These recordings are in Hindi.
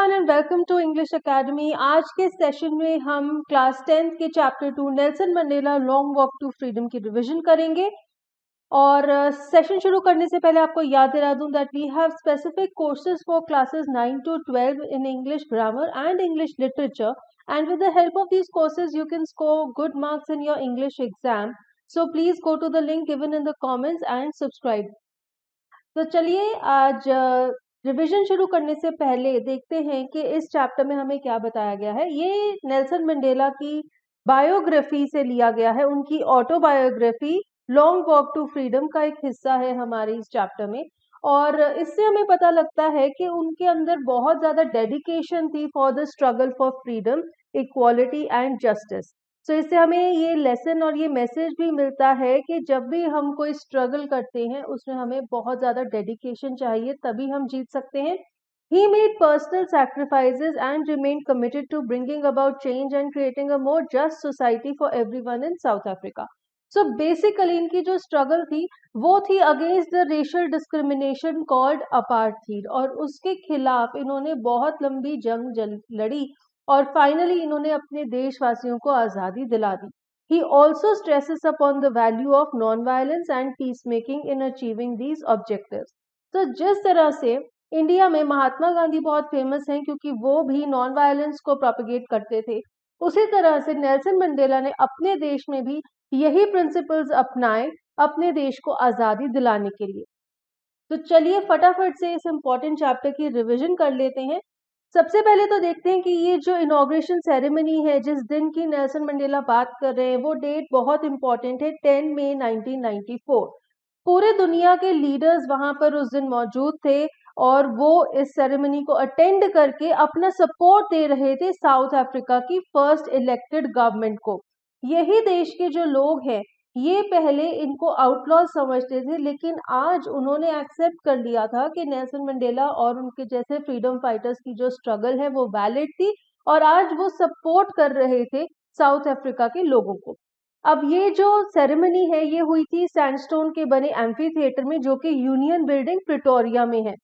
Everyone and welcome to English academy. आज के सेशन में हम क्लास 10th के chapter 2 Nelson Mandela long walk to freedom की रिवीजन करेंगे। और सेशन शुरू करने से पहले आपको याद दिला दूं that we have specific courses for classes 9 to 12 in English grammar and English literature, and with the help of these courses you can score good marks in your English exam. So please go to the link given in the comments and subscribe. तो चलिए आज रिवीजन शुरू करने से पहले देखते हैं कि इस चैप्टर में हमें क्या बताया गया है। ये नेल्सन मंडेला की बायोग्राफी से लिया गया है, उनकी autobiography long walk to freedom का एक हिस्सा है हमारे इस चैप्टर में। और इससे हमें पता लगता है कि उनके अंदर बहुत ज्यादा डेडिकेशन थी for the struggle for freedom, equality and justice. So इससे हमें ये लेसन और ये मैसेज भी मिलता है कि जब भी हम कोई स्ट्रगल करते हैं उसमें हमें बहुत ज्यादा डेडिकेशन चाहिए, तभी हम जीत सकते हैं। He made personal sacrifices and remained committed to bringing about change and creating a more just society for everyone in South Africa. So basically इनकी जो स्ट्रगल थी वो थी against the racial discrimination called apartheid, और उसके खिलाफ इन्होंने बहुत लंबी जंग लड़ी और फाइनली इन्होंने अपने देशवासियों को आजादी दिला दी। He also stresses upon the value of non-violence and peacemaking in achieving these objectives. तो जिस तरह से इंडिया में महात्मा गांधी बहुत फेमस हैं क्योंकि वो भी नॉन वायलेंस को प्रोपेगेट करते थे, उसी तरह से नेल्सन मंडेला ने अपने देश में भी यही प्रिंसिपल्स अपनाए अपने देश को आजादी दिलाने के लिए। तो चलिए फटाफट से इस इम्पोर्टेंट चैप्टर की रिवीजन कर लेते हैं। सबसे पहले तो देखते हैं कि ये जो इनॉग्रेशन सेरेमनी है जिस दिन की नेल्सन मंडेला बात कर रहे हैं, वो डेट बहुत इंपॉर्टेंट है, 10 मई 1994। पूरे दुनिया के लीडर्स वहां पर उस दिन मौजूद थे और वो इस सेरेमनी को अटेंड करके अपना सपोर्ट दे रहे थे साउथ अफ्रीका की फर्स्ट इलेक्टेड गवर्नमेंट को। यही देश के जो लोग हैं ये पहले इनको आउटलॉ समझते थे, लेकिन आज उन्होंने एक्सेप्ट कर लिया था कि नेल्सन मंडेला और उनके जैसे फ्रीडम फाइटर्स की जो स्ट्रगल है वो वैलिड थी, और आज वो सपोर्ट कर रहे थे साउथ अफ्रीका के लोगों को। अब ये जो सेरेमनी है ये हुई थी सैंडस्टोन के बने एम्फी थिएटर में, जो कि यूनियन बिल्डिंग प्रिटोरिया में है।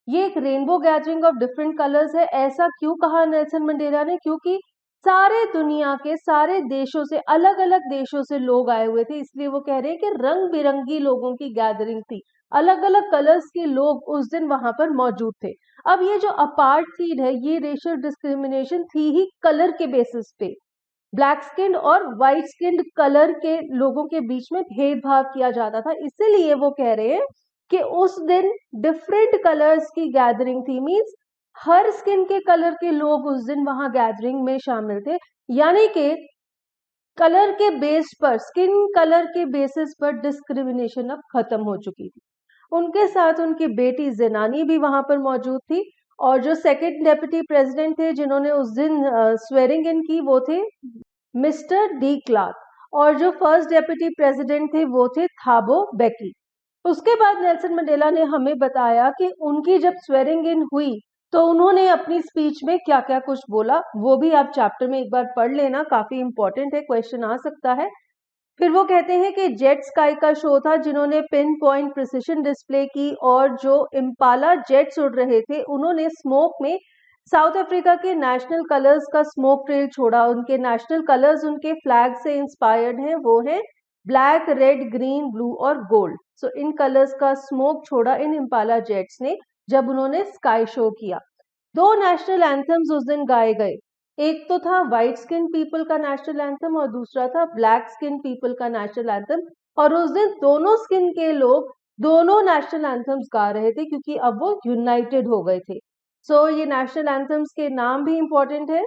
ये एक rainbow gathering of different colours है। ऐसा क्यों कहा नेल्सन मंडेला ने? क्योंकि सारे दुनिया के सारे देशों से, अलग अलग देशों से लोग आए हुए थे, इसलिए वो कह रहे हैं कि रंग बिरंगी लोगों की गैदरिंग थी, अलग अलग कलर्स के लोग उस दिन वहां पर मौजूद थे। अब ये जो अपार्थीड है ये रेशियल डिस्क्रिमिनेशन थी ही कलर के बेसिस पे, ब्लैक स्किन और व्हाइट स्किन कलर के लोगों के बीच में भेदभाव किया जाता था। इसीलिए वो कह रहे हैं कि उस दिन डिफरेंट कलर्स की गैदरिंग थी, मींस हर स्किन के कलर के लोग उस दिन वहां गैदरिंग में शामिल थे, यानी कि कलर के बेस पर, स्किन कलर के बेसिस पर डिस्क्रिमिनेशन अब खत्म हो चुकी थी। उनके साथ उनकी बेटी ज़ेनानी भी वहां पर मौजूद थी, और जो सेकेंड डेप्यूटी प्रेसिडेंट थे जिन्होंने उस दिन स्वेरिंग इन की वो थे मिस्टर डी क्लार्क, और जो फर्स्ट डेप्यूटी प्रेसिडेंट थे वो थे थाबो बेकी। उसके बाद नेल्सन मंडेला ने हमें बताया कि उनकी जब स्वेरिंग इन हुई तो उन्होंने अपनी स्पीच में क्या क्या कुछ बोला, वो भी आप चैप्टर में एक बार पढ़ लेना, काफी इंपॉर्टेंट है, क्वेश्चन आ सकता है। फिर वो कहते हैं कि जेट स्काई का शो था जिन्होंने पिन पॉइंट प्रिसिशन डिस्प्ले की, और जो इम्पाला जेट्स उड़ रहे थे उन्होंने स्मोक में साउथ अफ्रीका के नेशनल कलर्स का स्मोक ट्रेल छोड़ा। उनके नेशनल कलर्स उनके फ्लैग से इंस्पायर्ड हैं, वो है ब्लैक, रेड, ग्रीन, ब्लू और गोल्ड। सो इन कलर्स का स्मोक छोड़ा इन इम्पाला जेट्स ने जब उन्होंने स्काई शो किया। दो नेशनल एंथम्स उस दिन गाए गए, एक तो था व्हाइट स्किन पीपल का नेशनल एंथम और दूसरा था ब्लैक स्किन पीपल का नेशनल एंथम, और उस दिन दोनों स्किन के लोग दोनों नेशनल एंथम्स गा रहे थे क्योंकि अब वो यूनाइटेड हो गए थे। सो ये नेशनल एंथम्स के नाम भी इंपॉर्टेंट है,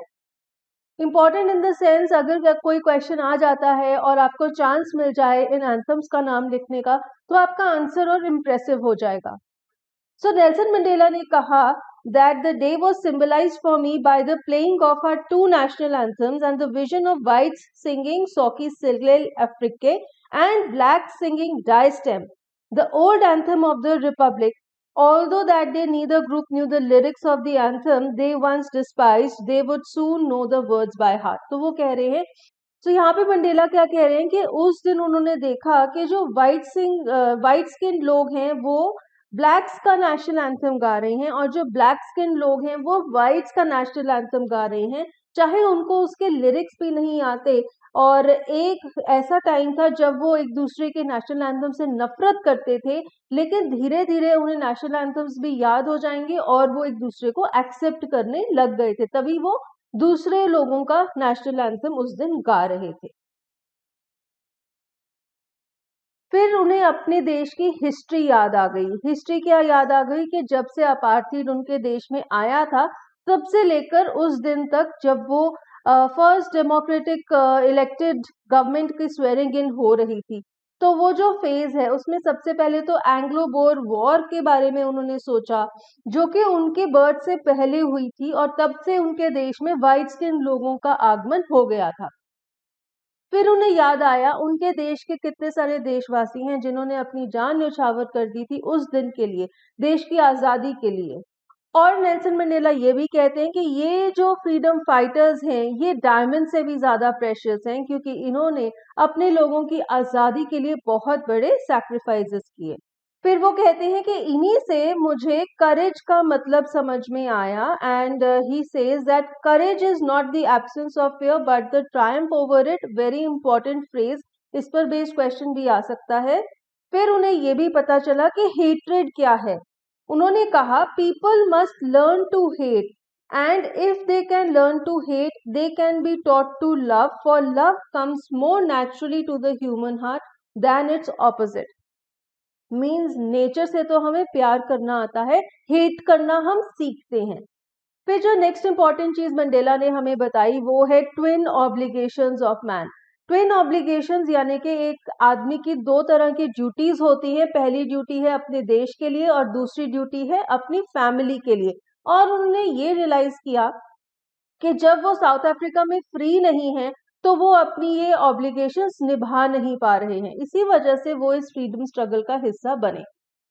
इंपॉर्टेंट इन द सेंस अगर कोई क्वेश्चन आ जाता है और आपको चांस मिल जाए इन एंथम्स का नाम लिखने का तो आपका आंसर और इम्प्रेसिव हो जाएगा। So Nelson Mandela ने कहा that the day was symbolized for me by the playing of our two national anthems and the vision of whites singing Soki Silgel Afrique and blacks singing Die Stem, the old anthem of the Republic. Although that day neither group knew the lyrics of the anthem they once despised, they would soon know the words by heart. तो वो कह रहे हैं, तो यहाँ पे मंडेला क्या कह रहे हैं कि उस दिन उन्होंने देखा कि जो व्हाइट स्किन लोग हैं वो ब्लैक्स का नेशनल एंथम गा रहे हैं और जो ब्लैक स्किन लोग हैं वो व्हाइट्स का नेशनल एंथम गा रहे हैं, चाहे उनको उसके लिरिक्स भी नहीं आते। और एक ऐसा टाइम था जब वो एक दूसरे के नेशनल एंथम से नफरत करते थे, लेकिन धीरे धीरे उन्हें नेशनल एंथम्स भी याद हो जाएंगे और वो एक दूसरे को एक्सेप्ट करने लग गए थे, तभी वो दूसरे लोगों का नेशनल एंथम उस दिन गा रहे थे। फिर उन्हें अपने देश की हिस्ट्री याद आ गई। हिस्ट्री क्या याद आ गई कि जब से अपार्थाइड उनके देश में आया था, तब से लेकर उस दिन तक जब वो फर्स्ट डेमोक्रेटिक इलेक्टेड गवर्नमेंट की स्वेरिंग इन हो रही थी, तो वो जो फेज है उसमें सबसे पहले तो एंग्लो बोर वॉर के बारे में उन्होंने सोचा, जो कि उनके बर्थ से पहले हुई थी और तब से उनके देश में व्हाइट स्किन लोगों का आगमन हो गया था। फिर उन्हें याद आया उनके देश के कितने सारे देशवासी हैं जिन्होंने अपनी जान न्यौछावर कर दी थी उस दिन के लिए, देश की आजादी के लिए। और नेल्सन मंडेला ये भी कहते हैं कि ये जो फ्रीडम फाइटर्स हैं ये डायमंड से भी ज्यादा प्रेशियस हैं, क्योंकि इन्होंने अपने लोगों की आजादी के लिए बहुत बड़े सैक्रिफाइसेस किए। फिर वो कहते हैं कि इन्हीं से मुझे करेज का मतलब समझ में आया, and he says that courage is not the absence of fear but the Triumph over it. Very important phrase, इस पर बेस्ड क्वेश्चन भी आ सकता है। फिर उन्हें ये भी पता चला कि हेट्रेड क्या है। उन्होंने कहा people must learn to hate, and if they can learn to hate they can be taught to love, for love comes more naturally to the human heart than its opposite. Means nature से तो हमें प्यार करना आता है, हेट करना हम सीखते हैं। फिर जो नेक्स्ट इंपॉर्टेंट चीज मंडेला ने हमें बताई वो है twin obligations of man. Twin obligations यानी कि एक आदमी की दो तरह की ड्यूटीज होती हैं। पहली ड्यूटी है अपने देश के लिए और दूसरी ड्यूटी है अपनी फैमिली के लिए। और उन्होंने ये रियलाइज किया कि जब वो साउथ अफ्रीका में फ्री नहीं है तो वो अपनी ये ऑब्लिगेशंस निभा नहीं पा रहे हैं, इसी वजह से वो इस फ्रीडम स्ट्रगल का हिस्सा बने।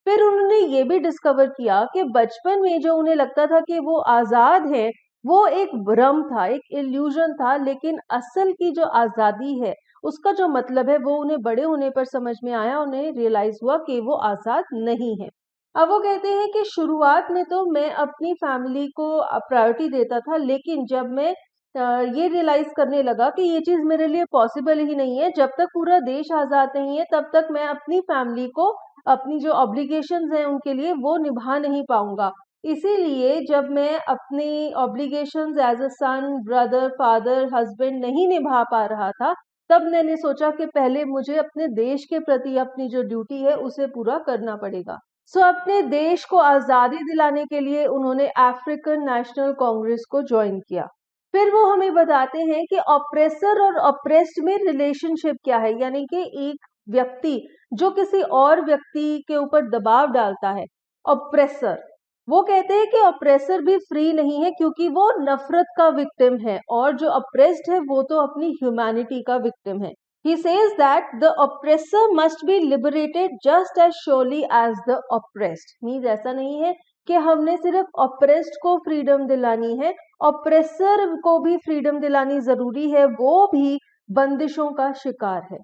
फिर उन्होंने ये भी डिस्कवर किया कि बचपन में जो उन्हें लगता था कि वो आजाद है, वो एक भ्रम था, एक इल्यूजन था, लेकिन असल की जो आजादी है उसका जो मतलब है वो उन्हें बड़े होने पर समझ में आया। उन्हें रियलाइज हुआ कि वो आजाद नहीं है। अब वो कहते हैं कि शुरुआत में तो मैं अपनी फैमिली को प्रायोरिटी देता था, लेकिन जब मैं ये रियलाइज करने लगा कि ये चीज मेरे लिए पॉसिबल ही नहीं है, जब तक पूरा देश आजाद नहीं है तब तक मैं अपनी फैमिली को, अपनी जो ऑब्लिगेशंस हैं उनके लिए वो निभा नहीं पाऊंगा। इसीलिए जब मैं अपनी obligations as a son, brother, father, husband नहीं निभा पा रहा था, तब मैंने सोचा कि पहले मुझे अपने देश के प्रति अपनी जो ड्यूटी है उसे पूरा करना पड़ेगा। सो अपने देश को आजादी दिलाने के लिए उन्होंने अफ्रीकन नेशनल कांग्रेस को ज्वाइन किया। फिर वो हमें बताते हैं कि ऑप्रेसर और ऑप्रेस्ड में रिलेशनशिप क्या है, यानी कि एक व्यक्ति जो किसी और व्यक्ति के ऊपर दबाव डालता है, ऑप्रेसर। वो कहते हैं कि ऑप्रेसर भी फ्री नहीं है क्योंकि वो नफरत का विक्टिम है, और जो ऑप्रेस्ड है वो तो अपनी ह्यूमैनिटी का विक्टिम है। He says that the oppressor must be liberated just as surely as the oppressed. Means ऐसा नहीं है कि हमने सिर्फ ऑप्रेस्ड को फ्रीडम दिलानी है, ऑप्रेसर को भी फ्रीडम दिलानी जरूरी है, वो भी बंदिशों का शिकार है।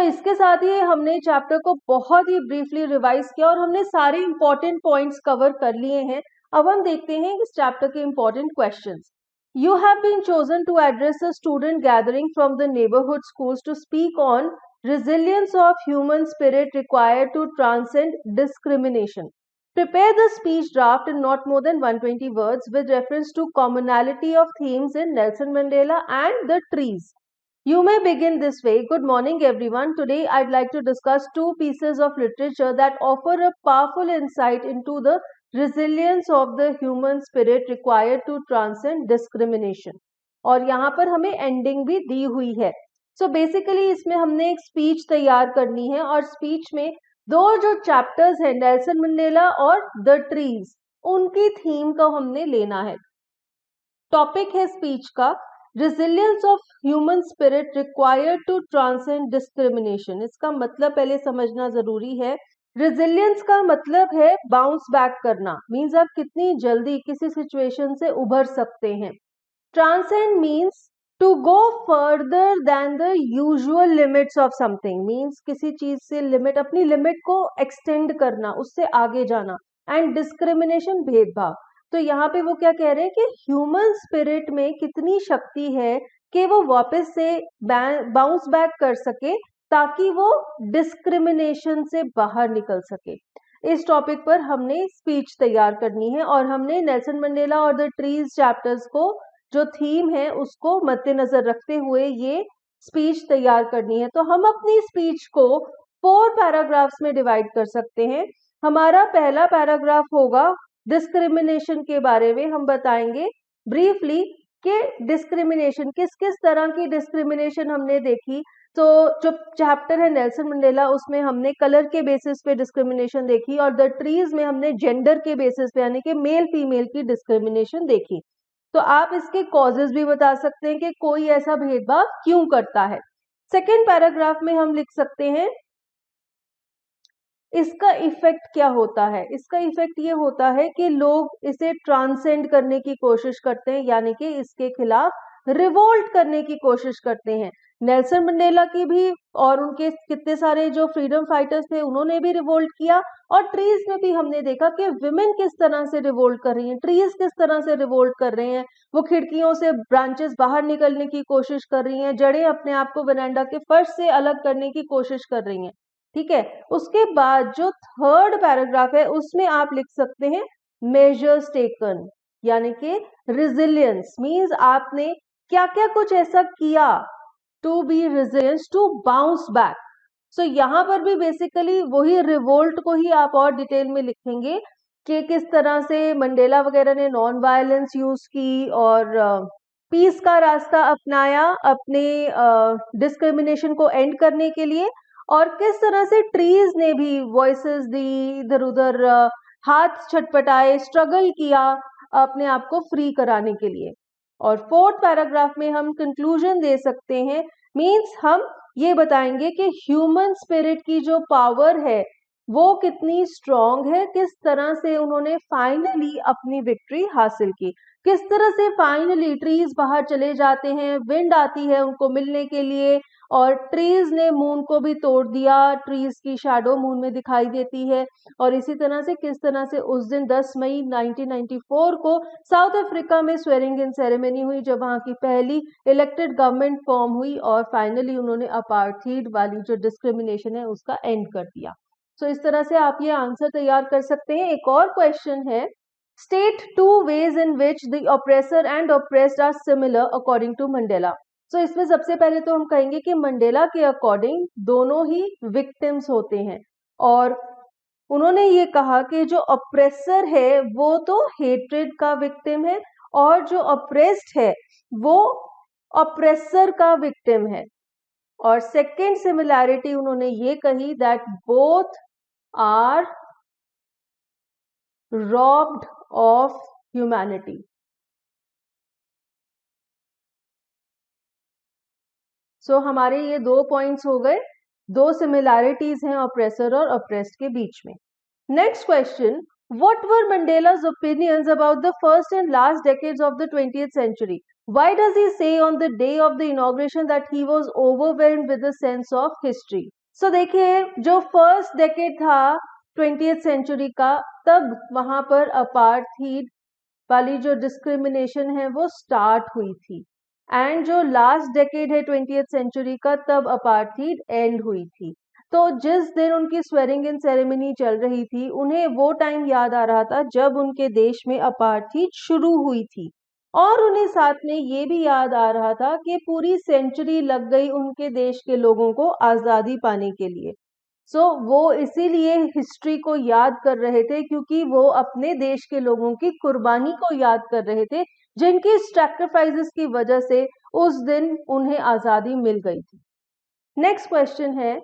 इसके साथ ही हमने चैप्टर को बहुत ही ब्रीफली रिवाइज किया और हमने सारे इंपॉर्टेंट पॉइंट्स कवर कर लिए हैं। अब हम देखते हैं इस चैप्टर के important questions. You have been chosen to address a student gathering from the neighborhood schools to speak on resilience of human spirit required to transcend discrimination. Prepare the speech draft in not more than 120 words with reference to commonality of themes in Nelson Mandela and the trees. You may begin this way. Good morning, everyone. Today, I'd like to discuss two pieces of literature that offer a powerful insight into the resilience of the human spirit required to transcend discrimination. और यहाँ पर हमें एंडिंग भी दी हुई है। बेसिकली इसमें हमने एक स्पीच तैयार करनी है और स्पीच में दो जो चैप्टर्स हैं, नेल्सन मंडेला और द ट्रीज, उनकी थीम को हमने लेना है। टॉपिक है स्पीच का resilience of human spirit required to transcend discrimination. इसका मतलब पहले समझना जरूरी है। रेजिलियंस का मतलब है बाउंस बैक करना, मीन्स आप कितनी जल्दी किसी सिचुएशन से उभर सकते हैं। Transcend means to go further than the usual limits of something, means किसी चीज से लिमिट, अपनी लिमिट को एक्सटेंड करना, उससे आगे जाना। एंड डिस्क्रिमिनेशन भेदभाव। तो यहाँ पे वो क्या कह रहे हैं कि ह्यूमन स्पिरिट में कितनी शक्ति है कि वो वापस से बाउंस बैक कर सके ताकि वो डिस्क्रिमिनेशन से बाहर निकल सके। इस टॉपिक पर हमने स्पीच तैयार करनी है और हमने नेल्सन मंडेला और द ट्रीज चैप्टर्स को जो थीम है उसको मद्देनजर रखते हुए ये स्पीच तैयार करनी है। तो हम अपनी स्पीच को 4 पैराग्राफ्स में डिवाइड कर सकते हैं। हमारा पहला पैराग्राफ होगा डिस्क्रिमिनेशन के बारे में। हम बताएंगे ब्रीफली कि डिस्क्रिमिनेशन किस किस तरह की डिस्क्रिमिनेशन हमने देखी। तो जो चैप्टर है नेल्सन मंडेला उसमें हमने कलर के बेसिस पे डिस्क्रिमिनेशन देखी और द ट्रीज में हमने जेंडर के बेसिस पे यानी कि मेल फीमेल की डिस्क्रिमिनेशन देखी। तो आप इसके कॉजेज भी बता सकते हैं कि कोई ऐसा भेदभाव क्यों करता है। सेकेंड पैराग्राफ में हम लिख सकते हैं इसका इफेक्ट क्या होता है। इसका इफेक्ट ये होता है कि लोग इसे ट्रांसेंड करने की कोशिश करते हैं यानी कि इसके खिलाफ रिवोल्ट करने की कोशिश करते हैं। नेल्सन मंडेला की भी और उनके कितने सारे जो फ्रीडम फाइटर्स थे उन्होंने भी रिवोल्ट किया और ट्रीज में भी हमने देखा कि विमेन किस तरह से रिवोल्ट कर रही हैं, ट्रीज किस तरह से रिवोल्ट कर रहे हैं। वो खिड़कियों से ब्रांचेस बाहर निकलने की कोशिश कर रही हैं, जड़ें अपने आप को वरांडा के फर्श से अलग करने की कोशिश कर रही हैं। ठीक है, उसके बाद जो थर्ड पैराग्राफ है उसमें आप लिख सकते हैं मेजर्स टेकन यानी कि रिजिलियंस मींस आपने क्या क्या कुछ ऐसा किया to be resilience to bounce back. So यहाँ पर भी बेसिकली वही रिवोल्ट को ही आप और डिटेल में लिखेंगे कि किस तरह से मंडेला वगैरह ने नॉन वायलेंस यूज की और पीस का रास्ता अपनाया अपने डिस्क्रिमिनेशन को एंड करने के लिए और किस तरह से ट्रीज ने भी वॉइसेस दी, इधर उधर हाथ छटपटाए, स्ट्रगल किया अपने आप को फ्री कराने के लिए। और फोर्थ पैराग्राफ में हम कंक्लूजन दे सकते हैं मींस हम ये बताएंगे कि ह्यूमन स्पिरिट की जो पावर है वो कितनी स्ट्रॉन्ग है, किस तरह से उन्होंने फाइनली अपनी विक्ट्री हासिल की, किस तरह से फाइनली ट्रीज बाहर चले जाते हैं, विंड आती है उनको मिलने के लिए और ट्रीज ने मून को भी तोड़ दिया, ट्रीज की शैडो मून में दिखाई देती है। और इसी तरह से किस तरह से उस दिन 10 मई 1994 को साउथ अफ्रीका में स्वेरिंग इन सेरेमनी हुई जब वहां की पहली इलेक्टेड गवर्नमेंट फॉर्म हुई और फाइनली उन्होंने अपार्थीड वाली जो डिस्क्रिमिनेशन है उसका एंड कर दिया। सो इस तरह से आप ये आंसर तैयार कर सकते हैं। एक और क्वेश्चन है state 2 ways in which the oppressor and oppressed are similar according to Mandela। सो इसमें सबसे पहले तो हम कहेंगे कि मंडेला के अकॉर्डिंग दोनों ही विक्टिम्स होते हैं और उन्होंने ये कहा कि जो ऑप्रेसर है वो तो हेट्रेड का विक्टिम है और जो ऑप्रेस्ड है वो ऑप्रेसर का विक्टिम है। और सेकेंड सिमिलैरिटी उन्होंने ये कही that both are robbed of humanity. So हमारे ये 2 पॉइंट्स हो गए, 2 सिमिलैरिटीज हैं ऑप्रेसर और ऑप्रेस्ड के बीच में। Next question, what were Mandela's opinions about the first and last decades of the 20th century? Why does he say on the day of the inauguration that he was overwhelmed with a sense of history? So देखिए जो फर्स्ट डेकेड था 20th सेंचुरी का तब वहां पर अपार्थीड वाली जो डिस्क्रिमिनेशन है वो स्टार्ट हुई थी एंड जो लास्ट डेकेड है 20th सेंचुरी का तब अपार्थीड एंड हुई थी। तो जिस दिन उनकी स्वेरिंग इन सेरेमनी चल रही थी उन्हें वो टाइम याद आ रहा था जब उनके देश में अपार्थीड शुरू हुई थी और उन्हें साथ में ये भी याद आ रहा था कि पूरी सेंचुरी लग गई उनके देश के लोगों को आज़ादी पाने के लिए। सो वो इसीलिए हिस्ट्री को याद कर रहे थे क्योंकि वो अपने देश के लोगों की कुर्बानी को याद कर रहे थे जिनकी सैक्रिफाइसेस की वजह से उस दिन उन्हें आज़ादी मिल गई थी। नेक्स्ट क्वेश्चन है,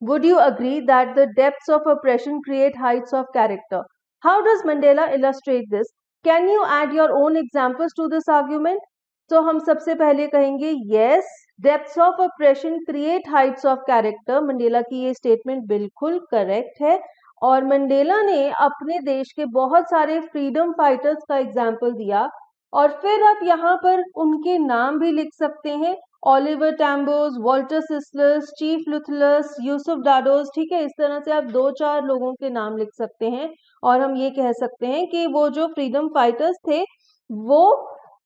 would you agree that the depths of oppression create heights of character? How does Mandela illustrate this? Can you add your own examples to this argument? तो हम सबसे पहले कहेंगे yes, depths of oppression create heights of character। Mandela की ये स्टेटमेंट बिल्कुल करेक्ट है और मंडेला ने अपने देश के बहुत सारे फ्रीडम फाइटर्स का एग्जाम्पल दिया और फिर आप यहाँ पर उनके नाम भी लिख सकते हैं ओलिवर टैम्बोस, वॉल्टर सिस्लस, चीफ लुथलस, यूसुफ डाडोस, ठीक है। इस तरह से आप 2-4 लोगों के नाम लिख सकते हैं और हम ये कह सकते हैं कि वो जो फ्रीडम फाइटर्स थे वो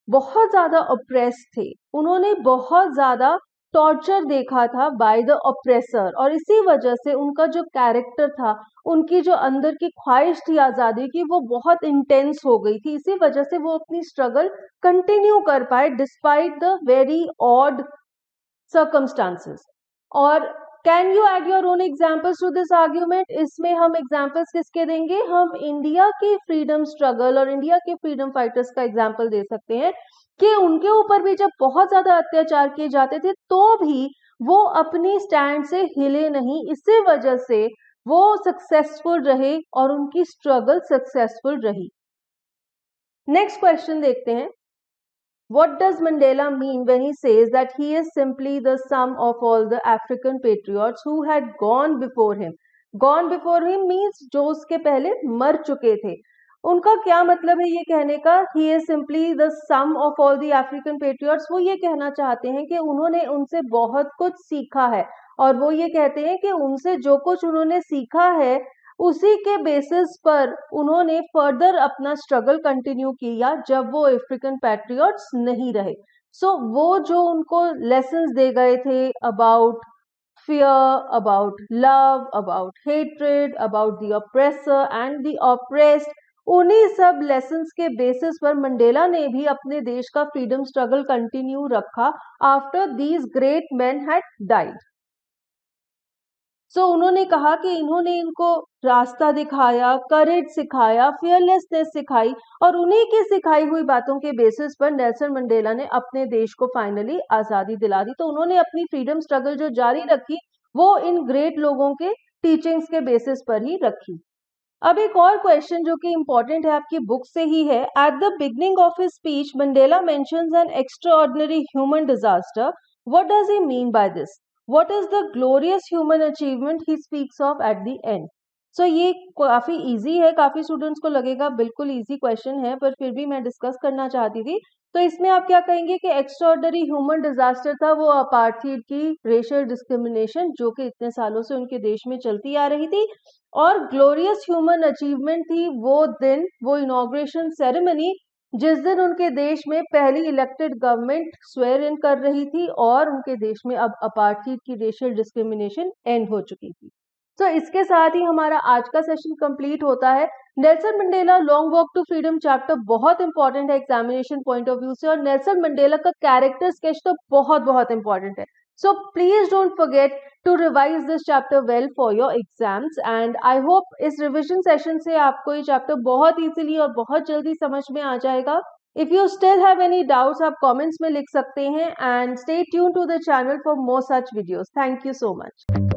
बहुत ज्यादा ऑप्रेस थे, उन्होंने बहुत ज्यादा टॉर्चर देखा था बाय द ऑप्रेसर, और इसी वजह से उनका जो कैरेक्टर था, उनकी जो अंदर की ख्वाहिश थी आजादी की, वो बहुत इंटेंस हो गई थी। इसी वजह से वो अपनी स्ट्रगल कंटिन्यू कर पाए despite the very odd circumstances। और can you add your own examples to this argument? इसमें हम एग्जाम्पल्स किसके देंगे? हम इंडिया की फ्रीडम स्ट्रगल और इंडिया के फ्रीडम फाइटर्स का एग्जाम्पल दे सकते हैं कि उनके ऊपर भी जब बहुत ज्यादा अत्याचार किए जाते थे तो भी वो अपनी स्टैंड से हिले नहीं, इसी वजह से वो सक्सेसफुल रहे और उनकी स्ट्रगल सक्सेसफुल रही। नेक्स्ट क्वेश्चन देखते हैं। What does Mandela mean when he says that he is simply the sum of all the African patriots who had gone before him? Gone before him means जो उसके पहले मर चुके थे। उनका क्या मतलब है ये कहने का? He is simply the sum of all the African patriots। वो ये कहना चाहते हैं कि उन्होंने उनसे बहुत कुछ सीखा है, और वो ये कहते हैं कि उनसे जो कुछ उन्होंने सीखा है उसी के बेसिस पर उन्होंने फर्दर अपना स्ट्रगल कंटिन्यू किया जब वो अफ्रीकन पैट्रियट्स नहीं रहे। सो वो जो उनको लेसन्स दे गए थे about fear, about love, about hatred, about the oppressor and the oppressed, उन्हीं सब लेसन्स के बेसिस पर मंडेला ने भी अपने देश का फ्रीडम स्ट्रगल कंटिन्यू रखा after these great man had died. So उन्होंने कहा कि इन्होंने इनको रास्ता दिखाया, करेज सिखाया, फियरलेसनेस सिखाई, और उन्हीं की सिखाई हुई बातों के बेसिस पर नेल्सन मंडेला ने अपने देश को फाइनली आजादी दिला दी। तो उन्होंने अपनी फ्रीडम स्ट्रगल जो जारी रखी वो इन ग्रेट लोगों के टीचिंग्स के बेसिस पर ही रखी। अब एक और क्वेश्चन जो कि इंपॉर्टेंट है, आपकी बुक से ही है। At the beginning of his speech Mandela mentions N extraordinary human disaster. What does he mean by this? What is the glorious human achievement he speaks of at the end? So ये काफी इजी है, काफी स्टूडेंट्स को लगेगा बिल्कुल इजी क्वेश्चन है, पर फिर भी मैं डिस्कस करना चाहती थी। तो इसमें आप क्या कहेंगे कि एक्स्ट्राऑर्डिनरी ह्यूमन डिजास्टर था वो अपार्थाइड की रेशियल डिस्क्रिमिनेशन जो कि इतने सालों से उनके देश में चलती आ रही थी, और ग्लोरियस ह्यूमन अचीवमेंट थी वो दिन, वो इनॉग्रेशन सेरेमनी जिस दिन उनके देश में पहली इलेक्टेड गवर्नमेंट स्वेयर इन कर रही थी और उनके देश में अब अपार्थाइड की रेशियल डिस्क्रिमिनेशन एंड हो चुकी थी। तो इसके साथ ही हमारा आज का सेशन कंप्लीट होता है। Nelson Mandela long walk to freedom chapter बहुत इंपॉर्टेंट है एग्जामिनेशन पॉइंट ऑफ व्यू से, और नेल्सन मंडेला का कैरेक्टर स्केच तो बहुत बहुत इंपॉर्टेंट है। So please don't forget to revise this chapter well for your exams, and I hope इस revision session से आपको ये chapter बहुत easily और बहुत जल्दी समझ में आ जाएगा। If you still have any doubts आप comments में लिख सकते हैं, and stay tuned to the channel for more such videos. Thank you so much.